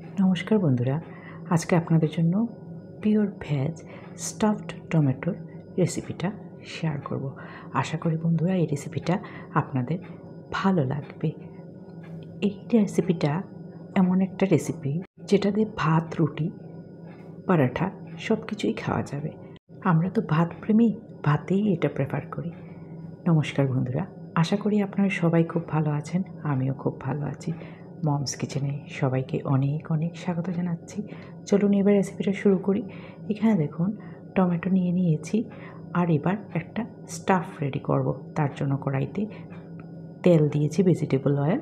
নমস্কার বন্ধুরা, আজকে আপনাদের জন্য পিওর ভেজ স্টাফড টমেটোর রেসিপিটা শেয়ার করব। আশা করি বন্ধুরা এই রেসিপিটা আপনাদের ভালো লাগবে। এই রেসিপিটা এমন একটা রেসিপি যেটা দিয়ে ভাত, রুটি, পরাঠা সব কিছুই খাওয়া যাবে। আমরা তো ভাত প্রেমী, ভাতেই এটা প্রেফার করি। নমস্কার বন্ধুরা, আশা করি আপনারা সবাই খুব ভালো আছেন, আমিও খুব ভালো আছি। মমস কিচেনে সবাইকে অনেক অনেক স্বাগত জানাচ্ছি। চলুন এবার রেসিপিটা শুরু করি। এখানে দেখুন টমেটো নিয়ে নিয়েছি, আর এবার একটা স্টাফ রেডি করব। তার জন্য কড়াইতে তেল দিয়েছি, ভেজিটেবল অয়েল,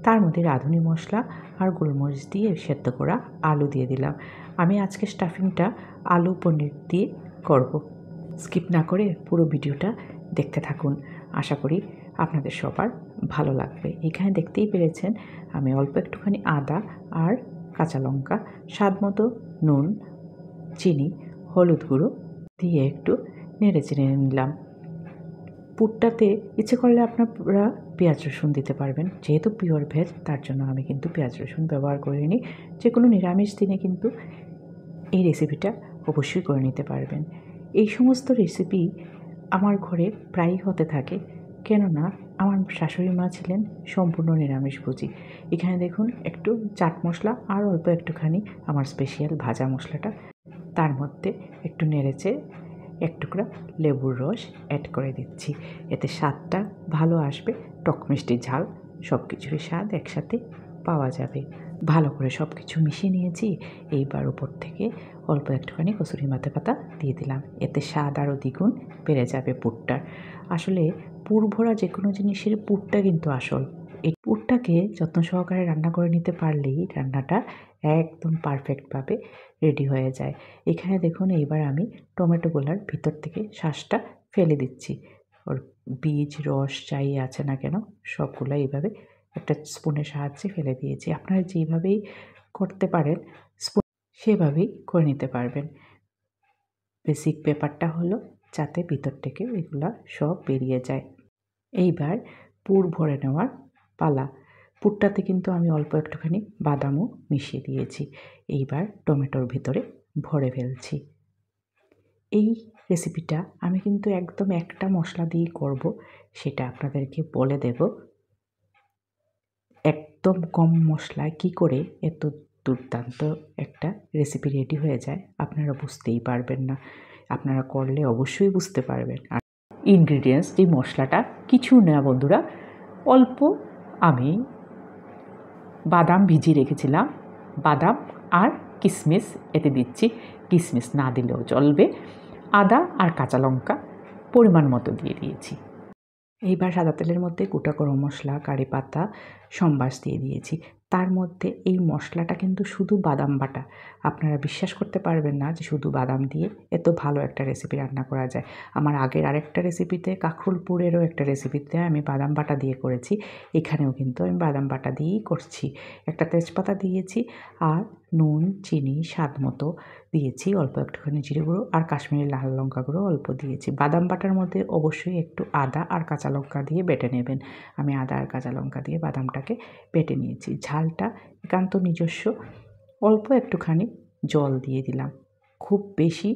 তার মধ্যে রাঁধুনি মশলা আর গোলমরিচ দিয়ে সেদ্ধ করা আলু দিয়ে দিলাম। আমি আজকে স্টাফিংটা আলু পনির দিয়ে করব। স্কিপ না করে পুরো ভিডিওটা দেখতে থাকুন, আশা করি আপনাদের সবার ভালো লাগবে। এখানে দেখতেই পেরেছেন আমি অল্প একটুখানি আদা আর কাঁচা লঙ্কা, স্বাদ মতো নুন, চিনি, হলুদ গুঁড়ো দিয়ে একটু নেড়ে চেড়ে নিলাম। পুরটাতে ইচ্ছে করলে আপনারা পেঁয়াজ রসুন দিতে পারবেন, যেহেতু পিওর ভেজ তার জন্য আমি কিন্তু পেঁয়াজ রসুন ব্যবহার করিনি। যে কোনো নিরামিষ দিনে কিন্তু এই রেসিপিটা অবশ্যই করে নিতে পারবেন। এই সমস্ত রেসিপি আমার ঘরে প্রায়ই হতে থাকে, কেননা আমার শাশুড়ি মা ছিলেন সম্পূর্ণ নিরামিষভোজী। এখানে দেখুন একটু চাট মশলা আর অল্প একটুখানি আমার স্পেশাল ভাজা মশলাটা, তার মধ্যে একটু নেড়েচে এক টুকরা লেবুর রস অ্যাড করে দিচ্ছি। এতে স্বাদটা ভালো আসবে, টক মিষ্টি ঝাল সব কিছুরই স্বাদ একসাথে পাওয়া যাবে। ভালো করে সব কিছু মিশিয়ে নিয়েছি। এইবার উপর থেকে অল্প একটুখানি কসুরি মেথি পাতা দিয়ে দিলাম, এতে স্বাদ আরও দ্বিগুণ বেড়ে যাবে পুরটার। আসলে পুর ভরা যে কোনো জিনিসের পুরটা কিন্তু আসল। এই পুরটাকে যত্ন সহকারে রান্না করে নিতে পারলেই রান্নাটা একদম পারফেক্টভাবে রেডি হয়ে যায়। এখানে দেখুন এইবার আমি টমেটোগুলার ভিতর থেকে শাঁসটা ফেলে দিচ্ছি। ওর বীজ, রস যাই আছে না কেন সবগুলো এইভাবে একটা স্পুনের সাহায্যে ফেলে দিয়েছি। আপনারা যেভাবেই করতে পারেন সেভাবেই করে নিতে পারবেন। বেসিক ব্যাপারটা হলো যাতে ভিতর থেকে এগুলা সব বেরিয়ে যায়। এইবার পুর ভরে নেওয়ার পালা। পুরটাতে কিন্তু আমি অল্প একটুখানি বাদামও মিশিয়ে দিয়েছি। এইবার টমেটোর ভিতরে ভরে ফেলছি। এই রেসিপিটা আমি কিন্তু একদম একটা মশলা দিয়েই করব, সেটা আপনাদেরকে বলে দেব। একদম কম মশলায় কী করে এত দুর্দান্ত একটা রেসিপি রেডি হয়ে যায় আপনারা বুঝতেই পারবেন না। আপনারা করলে অবশ্যই বুঝতে পারবেন। আর ইনগ্রিডিয়েন্টস, এই মশলাটা কিছু না বন্ধুরা, অল্প আমি বাদাম ভিজিয়ে রেখেছিলাম, বাদাম আর কিশমিশ এতে দিচ্ছি, কিশমিশ না দিলেও চলবে। আদা আর কাঁচা লঙ্কা পরিমাণ মতো দিয়ে দিয়েছি। এইবার সাদা তেলের মধ্যে গোটা গরম মশলা, কারি পাতা, সম্বাস দিয়ে দিয়েছি। তার মধ্যে এই মশলাটা কিন্তু শুধু বাদাম বাটা। আপনারা বিশ্বাস করতে পারবেন না যে শুধু বাদাম দিয়ে এত ভালো একটা রেসিপি রান্না করা যায়। আমার আগের আরেকটা রেসিপিতে, কাঁকরুলপুরেরও একটা রেসিপিতে আমি বাদাম বাটা দিয়ে করেছি। এখানেও কিন্তু আমি বাদাম বাটা দিয়েই করছি। একটা তেজপাতা দিয়েছি আর নুন, চিনি স্বাদ মতো দিয়েছি, অল্প একটুখানি জিরে গুঁড়ো আর কাশ্মীরি লাল লঙ্কা গুঁড়ো অল্প দিয়েছি। বাদাম বাটার মধ্যে অবশ্যই একটু আদা আর কাঁচা লঙ্কা দিয়ে বেটে নেবেন। আমি আদা আর কাঁচা লঙ্কা দিয়ে বাদামটাকে বেটে নিয়েছি। ঝালটা একান্ত নিজস্ব, অল্প একটুখানি জল দিয়ে দিলাম। খুব বেশি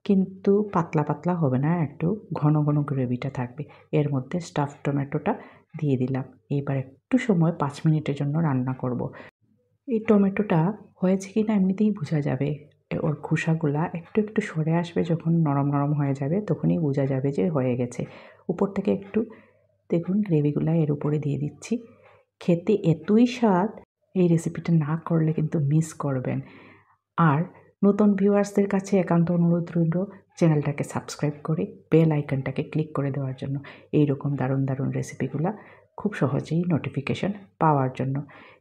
কিন্তু পাতলা পাতলা হবে না, একটু ঘন ঘন গ্রেভিটা থাকবে। এর মধ্যে স্টাফ টমেটোটা দিয়ে দিলাম। এবার একটু সময় 5 মিনিটের জন্য রান্না করব। এই টমেটোটা হয়েছে কি না এমনিতেই বোঝা যাবে। ওর খোসাগুলা একটু একটু সরে আসবে, যখন নরম নরম হয়ে যাবে তখনই বোঝা যাবে যে হয়ে গেছে। উপর থেকে একটু দেখুন গ্রেভিগুলা এর উপরে দিয়ে দিচ্ছি। খেতে এতই স্বাদ, এই রেসিপিটা না করলে কিন্তু মিস করবেন। আর নতুন ভিউয়ার্সদের কাছে একান্ত অনুরোধ রইল চ্যানেলটাকে সাবস্ক্রাইব করে বেল আইকনটাকে ক্লিক করে দেওয়ার জন্য, এইরকম দারুণ দারুণ রেসিপিগুলা খুব সহজেই নোটিফিকেশন পাওয়ার জন্য।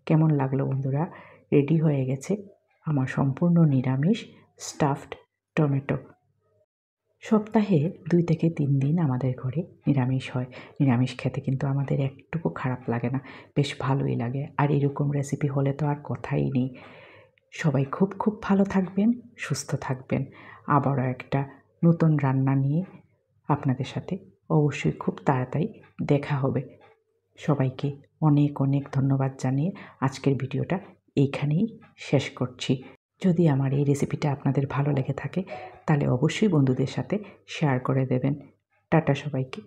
কেমন লাগলো বন্ধুরা? রেডি হয়ে গেছে আমার সম্পূর্ণ নিরামিষ স্টাফড টমেটো। সপ্তাহে 2 থেকে 3 দিন আমাদের ঘরে নিরামিষ হয়। নিরামিষ খেতে কিন্তু আমাদের একটুকু খারাপ লাগে না, বেশ ভালোই লাগে। আর এরকম রেসিপি হলে তো আর কথাই নেই। সবাই খুব খুব ভালো থাকবেন, সুস্থ থাকবেন। আবারও একটা নতুন রান্না নিয়ে আপনাদের সাথে অবশ্যই খুব তাড়াতাড়ি দেখা হবে। সবাইকে অনেক অনেক ধন্যবাদ জানিয়ে আজকের ভিডিওটা এইখানেই শেষ করছি। যদি আমার এই রেসিপিটা আপনাদের ভালো লেগে থাকে তাহলে অবশ্যই বন্ধুদের সাথে শেয়ার করে দেবেন। টাটা সবাইকে।